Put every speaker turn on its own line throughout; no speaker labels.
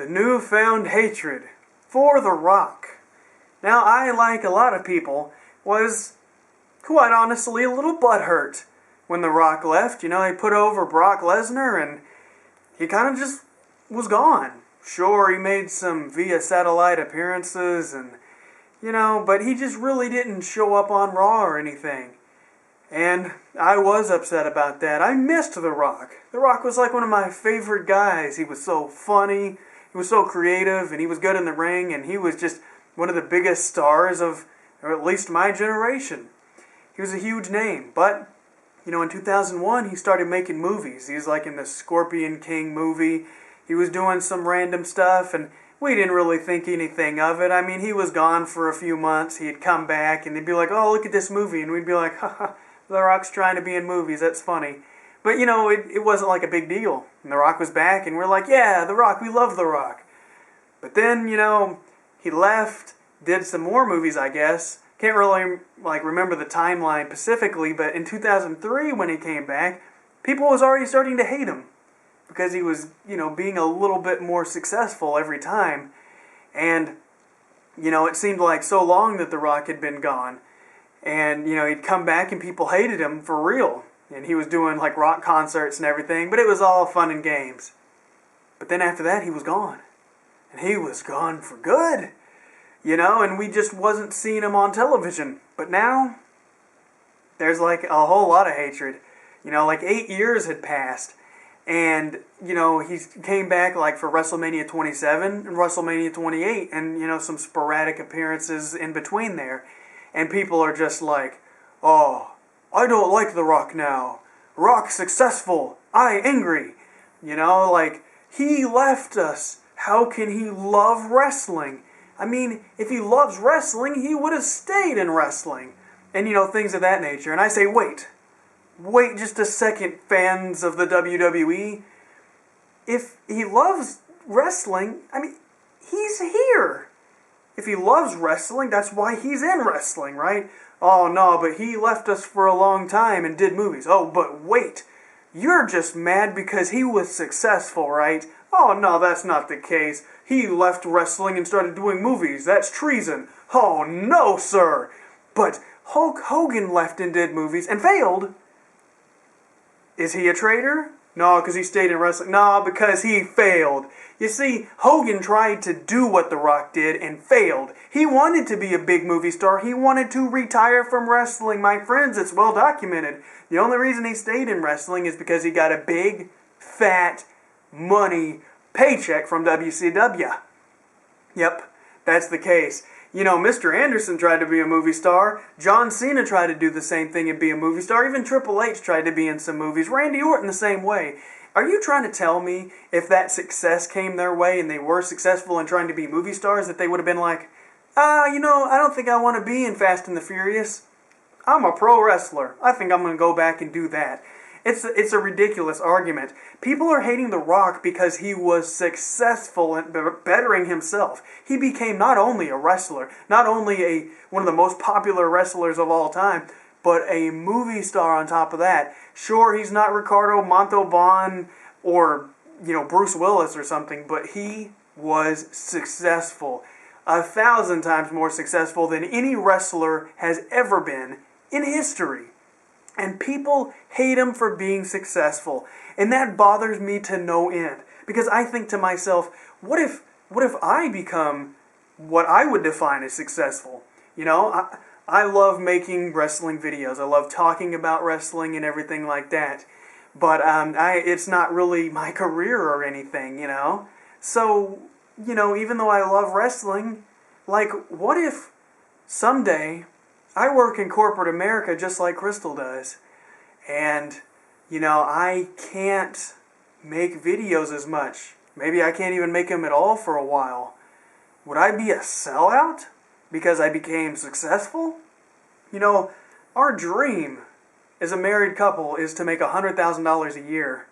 the newfound hatred for The Rock. Now, I, like a lot of people, was quite honestly a little butthurt when The Rock left. You know, he put over Brock Lesnar and he kind of just was gone. Sure, he made some via satellite appearances and, you know, but he just really didn't show up on Raw or anything. And I was upset about that. I missed The Rock. The Rock was like one of my favorite guys. He was so funny, he was so creative, and he was good in the ring, and he was just one of the biggest stars of, or at least my generation. He was a huge name, but, you know, in 2001 he started making movies. He was like in the Scorpion King movie. He was doing some random stuff, and we didn't really think anything of it. I mean, he was gone for a few months. He'd come back, and they'd be like, oh, look at this movie, and we'd be like, haha, The Rock's trying to be in movies, that's funny. But, you know, it wasn't like a big deal. And The Rock was back, and we're like, yeah, The Rock, we love The Rock. But then, you know, he left, did some more movies, I guess. Can't really, like, remember the timeline specifically, but in 2003, when he came back, people was already starting to hate him. Because he was, you know, being a little bit more successful every time. And, you know, it seemed like so long that The Rock had been gone. And, you know, he'd come back and people hated him for real. And he was doing, like, rock concerts and everything. But it was all fun and games. But then after that, he was gone. And he was gone for good. You know, and we just wasn't seeing him on television. But now, there's, like, a whole lot of hatred. You know, like 8 years had passed. And, you know, he came back, like, for WrestleMania 27 and WrestleMania 28. And, you know, some sporadic appearances in between there. And people are just like, oh, I don't like The Rock now. Rock successful. I angry. You know, like, he left us. How can he love wrestling? I mean, if he loves wrestling, he would have stayed in wrestling. And, you know, things of that nature. And I say, wait just a second, fans of the WWE. If he loves wrestling, I mean, he's here. If he loves wrestling, that's why he's in wrestling, right? Oh, no, but he left us for a long time and did movies. Oh, but wait, you're just mad because he was successful, right? Oh, no, that's not the case. He left wrestling and started doing movies. That's treason. Oh, no, sir. But Hulk Hogan left and did movies and failed. Is he a traitor? No, because he stayed in wrestling. No, because he failed. You see, Hogan tried to do what The Rock did and failed. He wanted to be a big movie star. He wanted to retire from wrestling. My friends, it's well documented. The only reason he stayed in wrestling is because he got a big, fat, money paycheck from WCW. Yep, that's the case. You know, Mr. Anderson tried to be a movie star. John Cena tried to do the same thing and be a movie star. Even Triple H tried to be in some movies. Randy Orton the same way. Are you trying to tell me if that success came their way and they were successful in trying to be movie stars that they would have been like, you know, I don't think I want to be in Fast and the Furious. I'm a pro wrestler. I think I'm going to go back and do that. It's a ridiculous argument. People are hating The Rock because he was successful in bettering himself. He became not only a wrestler, not only one of the most popular wrestlers of all time, but a movie star on top of that. Sure, he's not Ricardo Montalban or, you know, Bruce Willis or something, but he was successful. 1,000 times more successful than any wrestler has ever been in history. And people hate him for being successful. And that bothers me to no end. Because I think to myself, what if I become what I would define as successful? You know, I love making wrestling videos. I love talking about wrestling and everything like that. But it's not really my career or anything, you know. So, you know, even though I love wrestling, like, what if someday I work in corporate America just like Crystal does, and, you know, I can't make videos as much. Maybe I can't even make them at all for a while. Would I be a sellout because I became successful? You know, our dream as a married couple is to make $100,000 a year.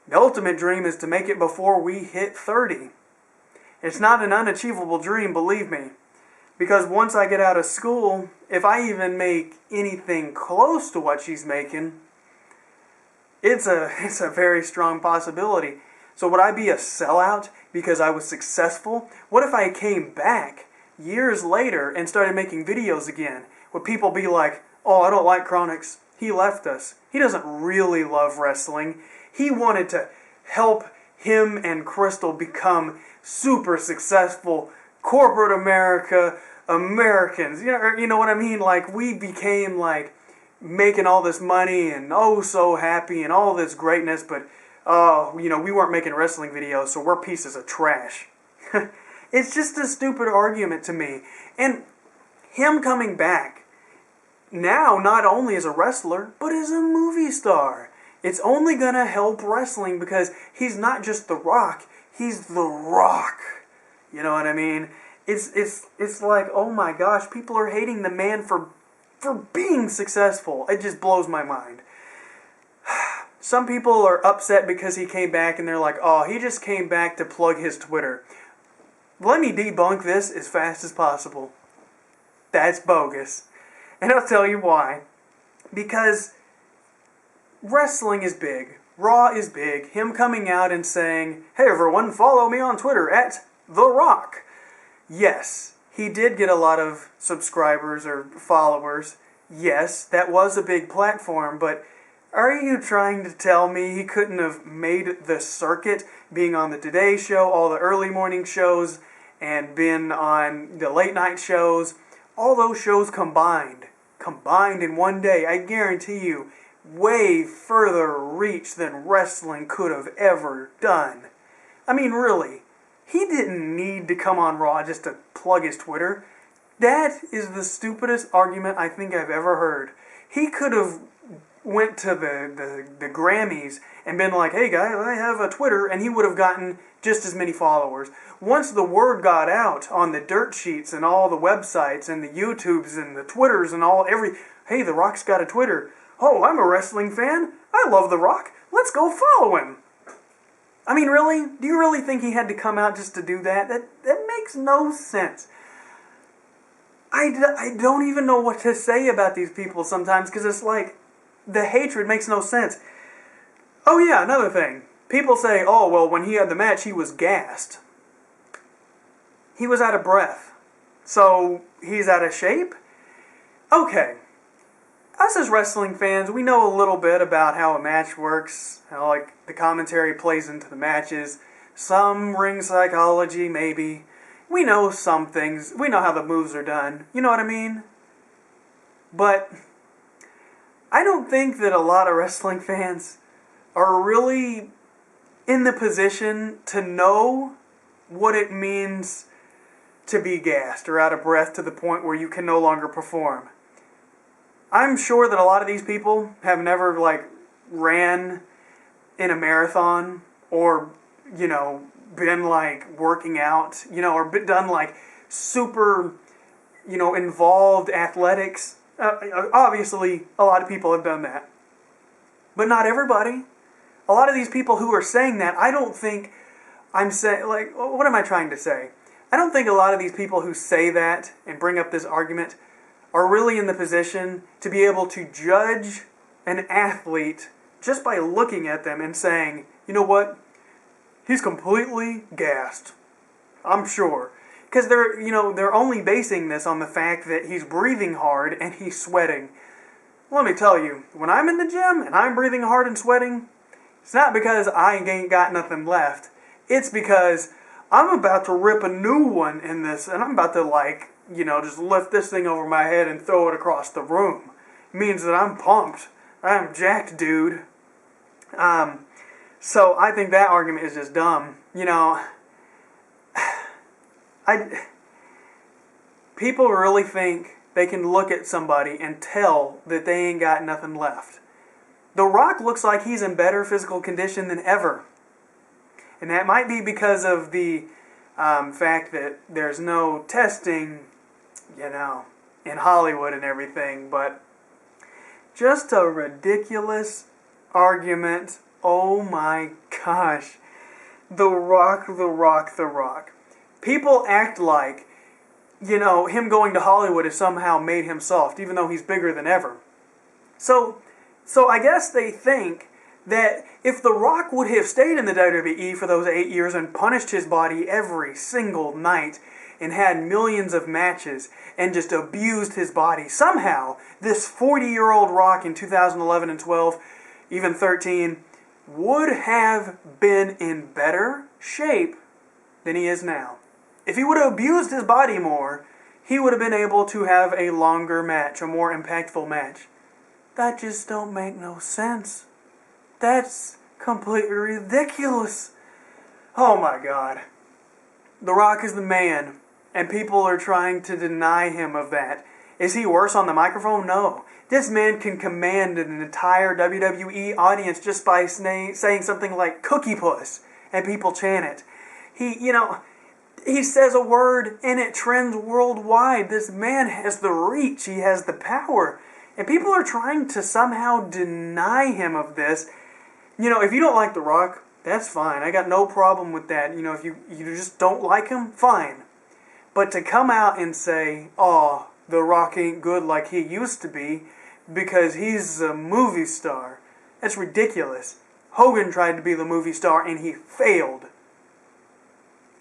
The ultimate dream is to make it before we hit 30. It's not an unachievable dream, believe me. Because once I get out of school, if I even make anything close to what she's making, it's a very strong possibility. So would I be a sellout because I was successful? What if I came back years later and started making videos again? Would people be like, oh, I don't like Chronix. He left us. He doesn't really love wrestling. He wanted to help him and Crystal become super successful corporate Americans. You know what I mean? Like, we became like making all this money and oh so happy and all this greatness, but we weren't making wrestling videos, so we're pieces of trash. It's just a stupid argument to me. And him coming back now, not only as a wrestler, but as a movie star. It's only gonna help wrestling because he's not just The Rock, he's The Rock. You know what I mean? It's like, oh my gosh, people are hating the man for being successful. It just blows my mind. Some people are upset because he came back and they're like, oh, he just came back to plug his Twitter. Let me debunk this as fast as possible. That's bogus. And I'll tell you why. Because wrestling is big. Raw is big. Him coming out and saying, hey everyone, follow me on Twitter at The Rock. Yes, he did get a lot of subscribers or followers. Yes, that was a big platform, but are you trying to tell me he couldn't have made the circuit, being on the Today Show, all the early morning shows, and been on the late night shows? All those shows combined in one day, I guarantee you, way further reach than wrestling could have ever done. I mean, really, he didn't need to come on Raw just to plug his Twitter. That is the stupidest argument I think I've ever heard. He could have went to the Grammys and been like, hey guys, I have a Twitter, and he would have gotten just as many followers. Once the word got out on the dirt sheets and all the websites and the YouTubes and the Twitters and hey, The Rock's got a Twitter. Oh, I'm a wrestling fan. I love The Rock. Let's go follow him. I mean, really? Do you really think he had to come out just to do that? That makes no sense. I don't even know what to say about these people sometimes, because it's like, the hatred makes no sense. Oh yeah, another thing. People say, oh, well, when he had the match, he was gassed. He was out of breath. So, he's out of shape? Okay. Us as wrestling fans, we know a little bit about how a match works, how like the commentary plays into the matches, some ring psychology, maybe. We know some things. We know how the moves are done. You know what I mean? But I don't think that a lot of wrestling fans are really in the position to know what it means to be gassed or out of breath to the point where you can no longer perform. I'm sure that a lot of these people have never, like, ran in a marathon or, been, like, working out, or done, like, super, involved athletics. Obviously, a lot of people have done that. But not everybody. A lot of these people who are saying that, I don't think I'm saying, like, what am I trying to say? I don't think a lot of these people who say that and bring up this argument are really in the position to be able to judge an athlete just by looking at them and saying, you know what? He's completely gassed. I'm sure. Because they're only basing this on the fact that he's breathing hard and he's sweating. Let me tell you, when I'm in the gym and I'm breathing hard and sweating, it's not because I ain't got nothing left. It's because I'm about to rip a new one in this, and I'm about to, just lift this thing over my head and throw it across the room. It means that I'm pumped. I'm jacked, dude. So I think that argument is just dumb. People really think they can look at somebody and tell that they ain't got nothing left. The Rock looks like he's in better physical condition than ever. And that might be because of the fact that there's no testing, in Hollywood and everything. But just a ridiculous argument. Oh my gosh. The Rock, The Rock, The Rock. People act like, him going to Hollywood has somehow made him soft, even though he's bigger than ever. So I guess they think that if The Rock would have stayed in the WWE for those 8 years and punished his body every single night and had millions of matches and just abused his body, somehow this 40-year-old Rock in 2011 and 12, even 13, would have been in better shape than he is now. If he would have abused his body more, he would have been able to have a longer match, a more impactful match. That just don't make no sense. That's completely ridiculous. Oh my God. The Rock is the man, and people are trying to deny him of that. Is he worse on the microphone? No. This man can command an entire WWE audience just by saying something like "Cookie Puss," and people chant it. He says a word and it trends worldwide. This man has the reach. He has the power. And people are trying to somehow deny him of this. If you don't like The Rock, that's fine. I got no problem with that. If you just don't like him, fine. But to come out and say, oh, The Rock ain't good like he used to be because he's a movie star, that's ridiculous. Hogan tried to be the movie star and he failed.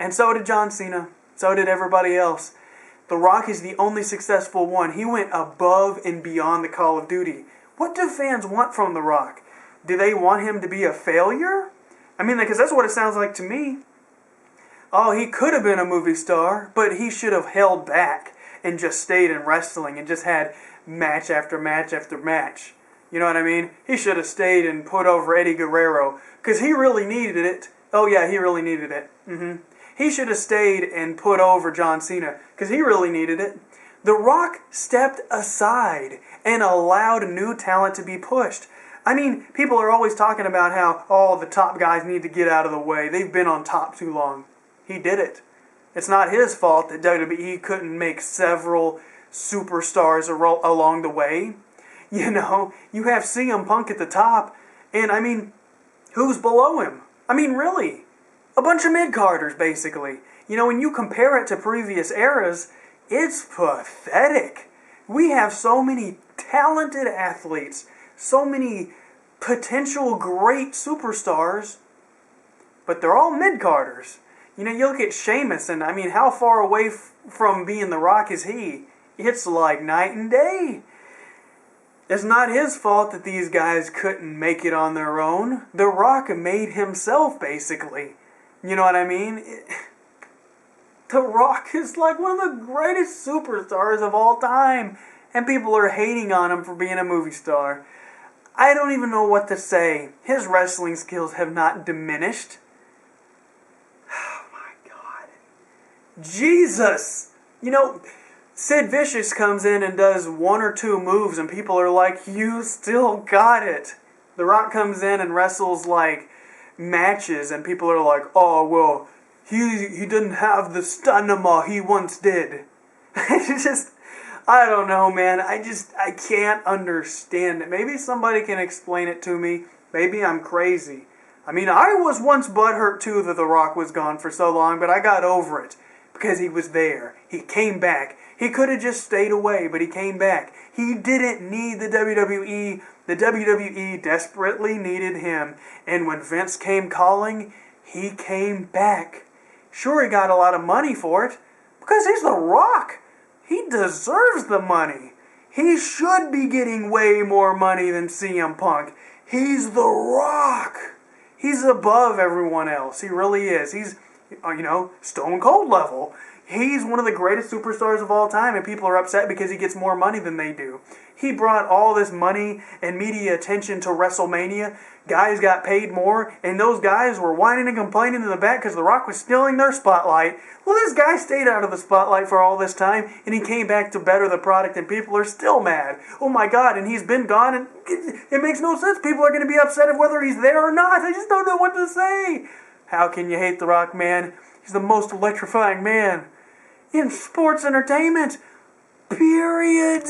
And so did John Cena. So did everybody else. The Rock is the only successful one. He went above and beyond the Call of Duty. What do fans want from The Rock? Do they want him to be a failure? Because that's what it sounds like to me. Oh, he could have been a movie star, but he should have held back and just stayed in wrestling and just had match after match after match. You know what I mean? He should have stayed and put over Eddie Guerrero because he really needed it. Oh yeah, he really needed it. He should have stayed and put over John Cena because he really needed it. The Rock stepped aside and allowed new talent to be pushed. People are always talking about how, oh, the top guys need to get out of the way. They've been on top too long. He did it. It's not his fault that WWE couldn't make several superstars along the way. You have CM Punk at the top, and who's below him? Really? A bunch of mid-carders, basically. When you compare it to previous eras, it's pathetic. We have so many talented athletes, so many potential great superstars, but they're all mid-carders. You look at Sheamus, and how far away from being The Rock is he? It's like night and day. It's not his fault that these guys couldn't make it on their own. The Rock made himself, basically. You know what I mean? The Rock is like one of the greatest superstars of all time, and people are hating on him for being a movie star. I don't even know what to say. His wrestling skills have not diminished. Oh my God. Jesus! Sid Vicious comes in and does one or two moves and people are like, you still got it. The Rock comes in and wrestles like matches and people are like, oh, well, he didn't have the stamina he once did. I don't know, man. I can't understand it. Maybe somebody can explain it to me. Maybe I'm crazy. I was once butthurt too that The Rock was gone for so long, but I got over it because he was there. He came back. He could have just stayed away, but he came back. He didn't need the WWE. The WWE desperately needed him. And when Vince came calling, he came back. Sure, he got a lot of money for it because he's The Rock. He deserves the money. He should be getting way more money than CM Punk. He's The Rock. He's above everyone else. He really is. He's, Stone Cold level. He's one of the greatest superstars of all time, and people are upset because he gets more money than they do. He brought all this money and media attention to WrestleMania. Guys got paid more, and those guys were whining and complaining in the back because The Rock was stealing their spotlight. Well, this guy stayed out of the spotlight for all this time, and he came back to better the product, and people are still mad. Oh my God, and he's been gone, and it makes no sense. People are going to be upset of whether he's there or not. I just don't know what to say. How can you hate The Rock, man? He's the most electrifying man in sports entertainment. Period.